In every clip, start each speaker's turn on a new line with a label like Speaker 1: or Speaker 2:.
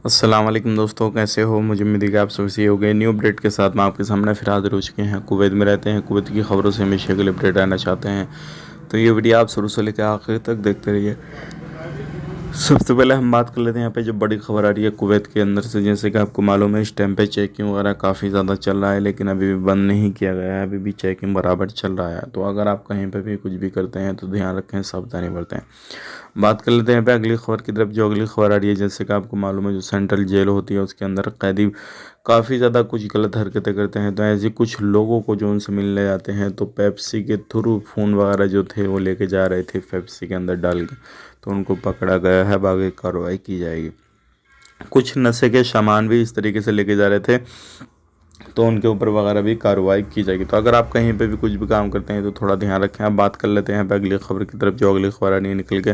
Speaker 1: अस्सलाम वालेकुम दोस्तों, कैसे हो। मुझे उम्मीद है कि आप सभी सही हो गए। न्यू अपडेट के साथ मैं आपके सामने फिर हाजिर हो चुके हैं। कुवैत में रहते हैं, कुवैत की खबरों से हमेशा के लिए अपडेट रहना चाहते हैं तो ये वीडियो आप शुरू से लेकर आखिर तक देखते रहिए। सबसे पहले हम बात कर लेते हैं यहाँ पे जो बड़ी खबर आ रही है कुवैत के अंदर से। जैसे कि आपको मालूम है इस टाइम पे चेकिंग वगैरह काफ़ी ज़्यादा चल रहा है, लेकिन अभी भी बंद नहीं किया गया है, अभी भी चेकिंग बराबर चल रहा है। तो अगर आप कहीं पे भी कुछ भी करते हैं तो ध्यान रखें, सावधानी बरतें। बात कर लेते हैं पे अगली खबर की तरफ। जो अगली खबर आ रही है, जैसे कि आपको मालूम है जो सेंट्रल जेल होती है उसके अंदर कैदी काफ़ी ज़्यादा कुछ गलत हरकतें करते हैं। तो ऐसे कुछ लोगों को जो उनसे मिलने जाते हैं तो पेप्सी के थ्रू फ़ोन वगैरह जो थे वो लेके जा रहे थे पेप्सी के अंदर डाल के, तो उनको पकड़ा गया है। आगे कार्रवाई की जाएगी। कुछ नशे के सामान भी इस तरीके से लेके जा रहे थे तो उनके ऊपर वगैरह भी कार्रवाई की जाएगी। तो अगर आप कहीं पे भी कुछ भी काम करते हैं तो थोड़ा ध्यान रखें। आप बात कर लेते हैं यहाँ पे अगली खबर की तरफ। जो अगली खबर आ रही है निकल के,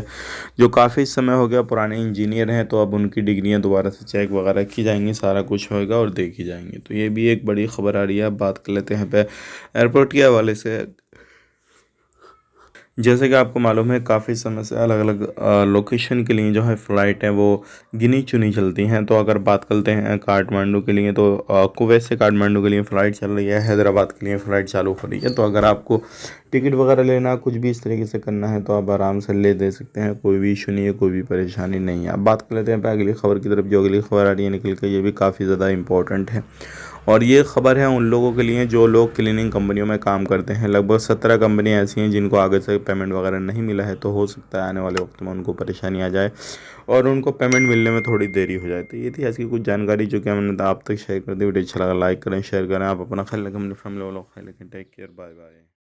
Speaker 1: जो काफ़ी समय हो गया पुराने इंजीनियर हैं तो अब उनकी डिग्रियां दोबारा से चेक वगैरह की जाएंगी, सारा कुछ होएगा और देखी जाएंगी। तो ये भी एक बड़ी खबर आ रही है। अब बात कर लेते हैं पे एयरपोर्ट के हवाले से। जैसे कि आपको मालूम है काफ़ी समय से अलग अलग लोकेशन के लिए जो है फ़्लाइट है वो गिनी चुनी चलती हैं। तो अगर बात करते हैं काठमांडू के लिए तो कुवैत से काठमांडू के लिए फ़्लाइट चल रही है, हैदराबाद के लिए फ़्लाइट चालू हो रही है। तो अगर आपको टिकट वगैरह लेना कुछ भी इस तरीके से करना है तो आप आराम से ले दे सकते हैं, कोई भी इशू नहीं है, कोई भी परेशानी नहीं है। अब बात कर लेते हैं अगली खबर की तरफ। जो अगली खबर आ रही है निकल के, ये भी काफ़ी ज़्यादा इंपॉर्टेंट है और ये खबर है उन लोगों के लिए जो लोग क्लीनिंग कंपनियों में काम करते हैं। लगभग 17 कंपनियां ऐसी हैं जिनको आगे से पेमेंट वगैरह नहीं मिला है। तो हो सकता है आने वाले वक्त में उनको परेशानी आ जाए और उनको पेमेंट मिलने में थोड़ी देरी हो जाए। तो ये थी ऐसी कुछ जानकारी जो कि हमने आप तक शेयर कर दी। वीडियो अच्छा लगा लाइक करें, शेयर करें। आप अपना ख्याल रखें, अपनी फैमिली वालों का ख्याल रखें। Take care, bye bye.